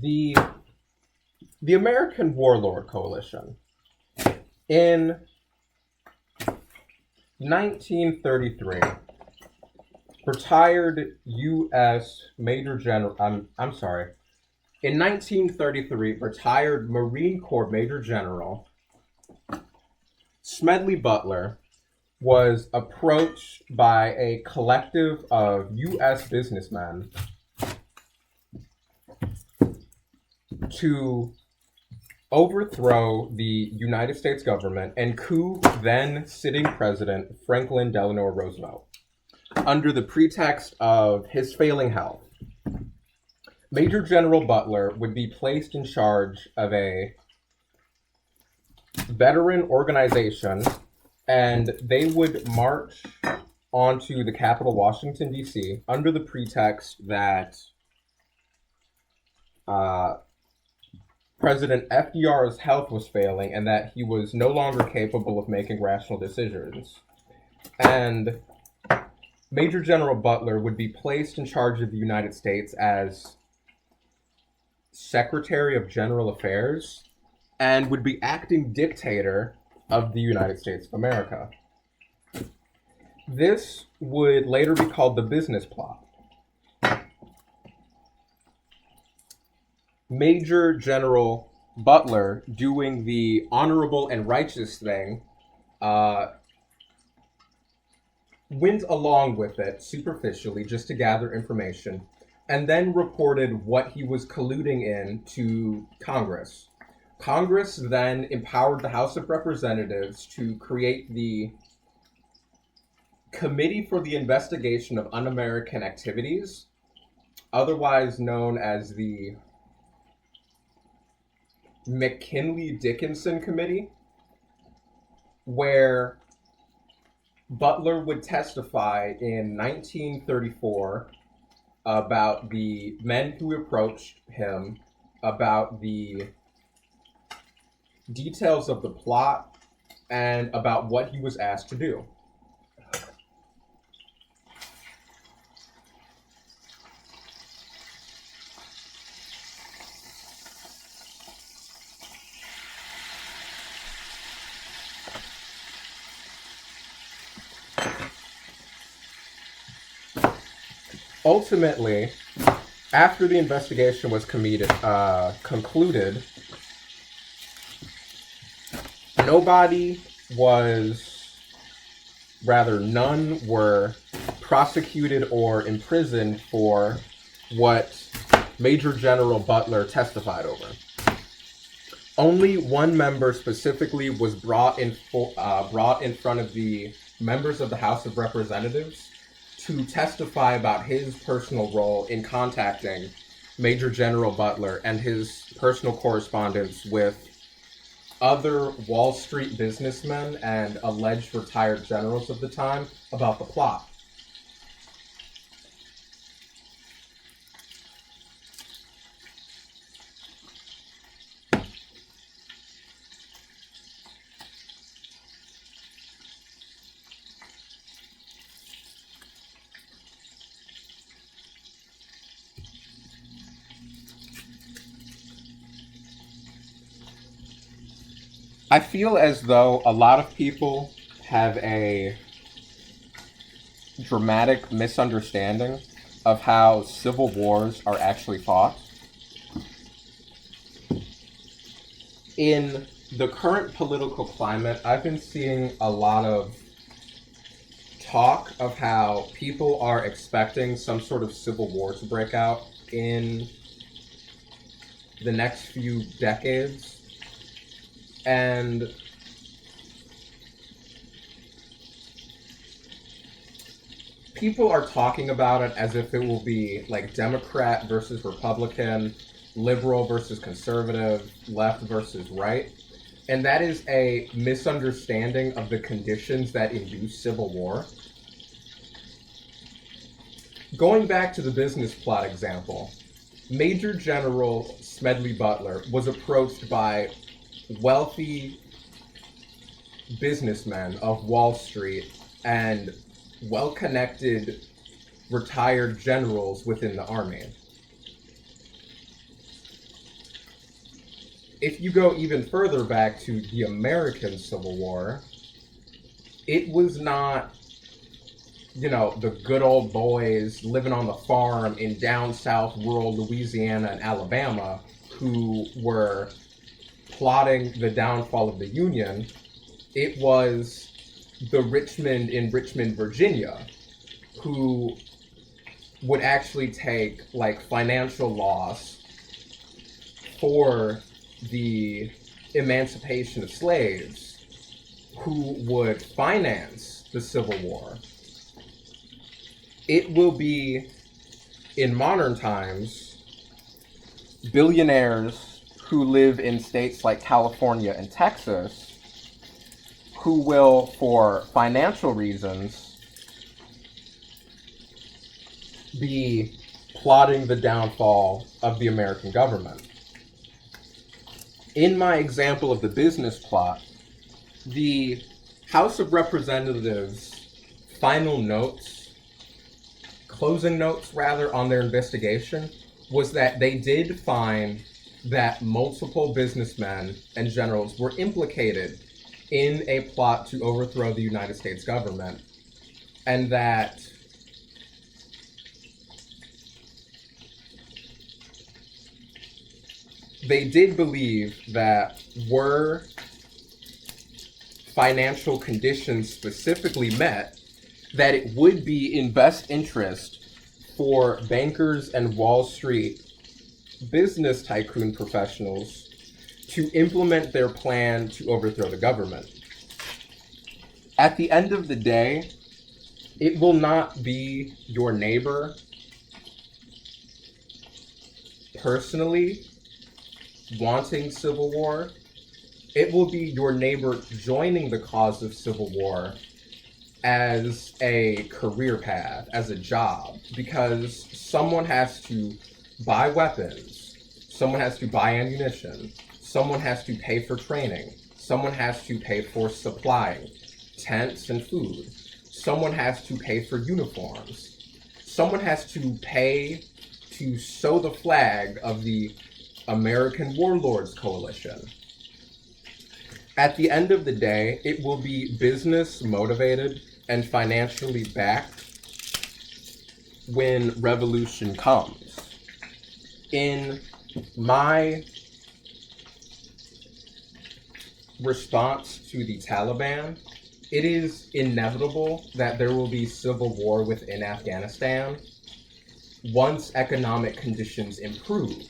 The the American Warlord Coalition in 1933, retired U.S. Major General. I'm sorry. In 1933, retired Marine Corps Major General Smedley Butler was approached by a collective of U.S. businessmen to overthrow the United States government and coup then sitting President Franklin Delano Roosevelt under the pretext of his failing health. Major General Butler would be placed in charge of a veteran organization, and they would march onto the capital, Washington, D.C., under the pretext that President FDR's health was failing and that he was no longer capable of making rational decisions. And Major General Butler would be placed in charge of the United States as Secretary of General Affairs and would be acting dictator of the United States of America. This would later be called the business plot. Major General Butler, doing the honorable and righteous thing, went along with it superficially just to gather information, and then reported what he was colluding in to Congress. Congress then empowered the House of Representatives to create the Committee for the Investigation of Un-American Activities, otherwise known as the McCormack-Dickstein Committee, where Butler would testify in 1934 about the men who approached him, about the details of the plot, and about what he was asked to do. Ultimately, after the investigation was concluded, none were prosecuted or imprisoned for what Major General Butler testified over. Only one member specifically was brought in front of the members of the House of Representatives to testify about his personal role in contacting Major General Butler and his personal correspondence with other Wall Street businessmen and alleged retired generals of the time about the plot. I feel as though a lot of people have a dramatic misunderstanding of how civil wars are actually fought. In the current political climate, I've been seeing a lot of talk of how people are expecting some sort of civil war to break out in the next few decades. And people are talking about it as if it will be like Democrat versus Republican, liberal versus conservative, left versus right. And that is a misunderstanding of the conditions that induce civil war. Going back to the business plot example, Major General Smedley Butler was approached by wealthy businessmen of Wall Street and well-connected retired generals within the army. if you go even further back to the American Civil War, it was not, the good old boys living on the farm in down south rural Louisiana and Alabama who were plotting the downfall of the Union. It was the Richmond in Richmond, Virginia, who would actually take financial loss for the emancipation of slaves, who would finance the Civil War. It will be, in modern times, billionaires who live in states like California and Texas who will, for financial reasons, be plotting the downfall of the American government. In my example of the business plot, the House of Representatives' closing notes on their investigation, was that they did find that multiple businessmen and generals were implicated in a plot to overthrow the United States government, and that they did believe that were financial conditions specifically met, that it would be in best interest for bankers and Wall Street business tycoon professionals to implement their plan to overthrow the government. At the end of the day, it will not be your neighbor personally wanting civil war. It will be your neighbor joining the cause of civil war as a career path, as a job, because someone has to buy weapons, someone has to buy ammunition, someone has to pay for training, someone has to pay for supplying tents and food, someone has to pay for uniforms, someone has to pay to sew the flag of the American Warlord Coalition. At the end of the day, it will be business motivated and financially backed when revolution comes. In my response to the Taliban, it is inevitable that there will be civil war within Afghanistan once economic conditions improve.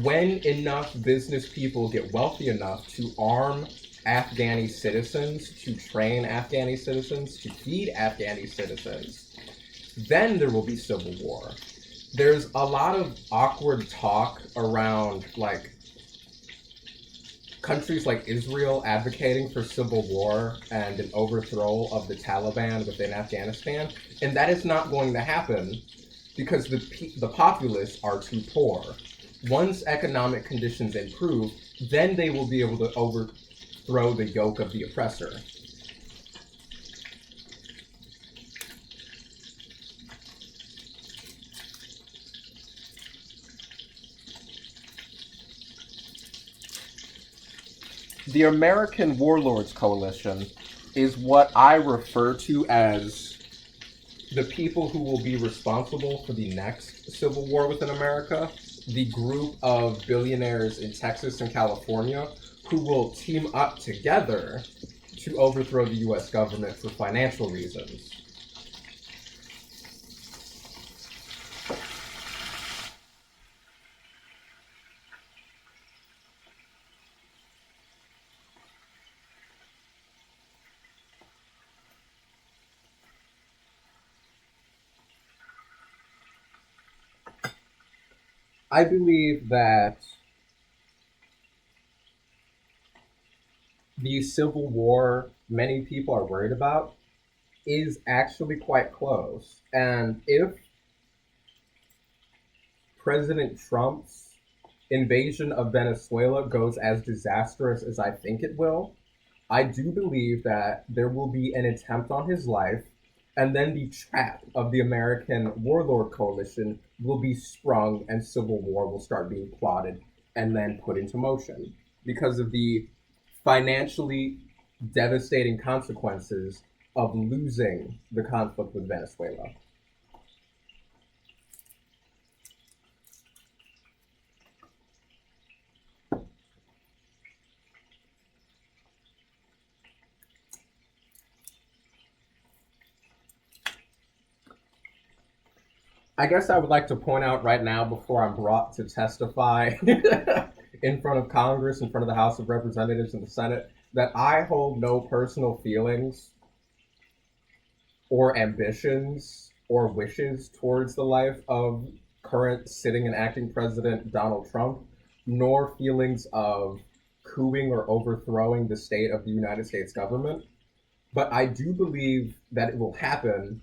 When enough business people get wealthy enough to arm Afghani citizens, to train Afghani citizens, to feed Afghani citizens, then there will be civil war. There's a lot of awkward talk around countries like Israel advocating for civil war and an overthrow of the Taliban within Afghanistan, and that is not going to happen because the populace are too poor. Once economic conditions improve, then they will be able to overthrow the yoke of the oppressor. The American Warlords Coalition is what I refer to as the people who will be responsible for the next civil war within America, the group of billionaires in Texas and California who will team up together to overthrow the U.S. government for financial reasons. I believe that the civil war many people are worried about is actually quite close. And if President Trump's invasion of Venezuela goes as disastrous as I think it will, I do believe that there will be an attempt on his life, and then the trap of the American Warlord Coalition will be sprung and civil war will start being plotted and then put into motion. because of the financially devastating consequences of losing the conflict with Venezuela. I guess I would like to point out right now, before I'm brought to testify in front of Congress, in front of the House of Representatives and the Senate, that I hold no personal feelings or ambitions or wishes towards the life of current sitting and acting President Donald Trump, nor feelings of coupping or overthrowing the state of the United States government. But I do believe that it will happen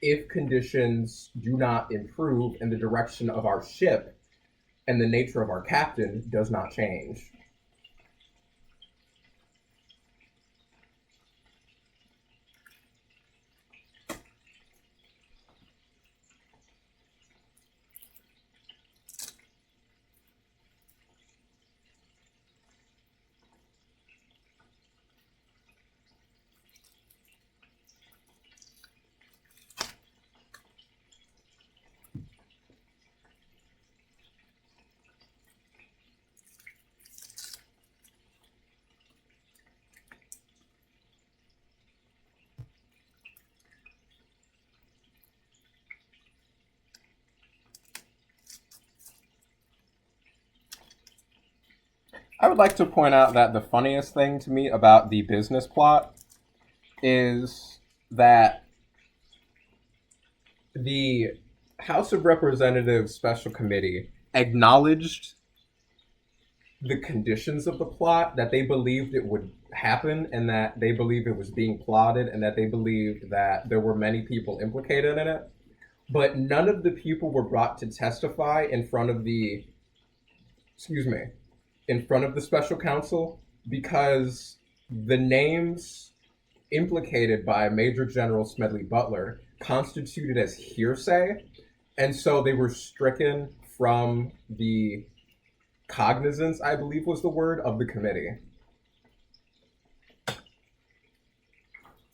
if conditions do not improve and the direction of our ship and the nature of our captain does not change. I would like to point out that the funniest thing to me about the business plot is that the House of Representatives Special Committee acknowledged the conditions of the plot, that they believed it would happen and that they believed it was being plotted and that they believed that there were many people implicated in it. But none of the people were brought to testify in front of the special counsel because the names implicated by Major General Smedley Butler constituted as hearsay, and so they were stricken from the cognizance, I believe was the word, of the committee.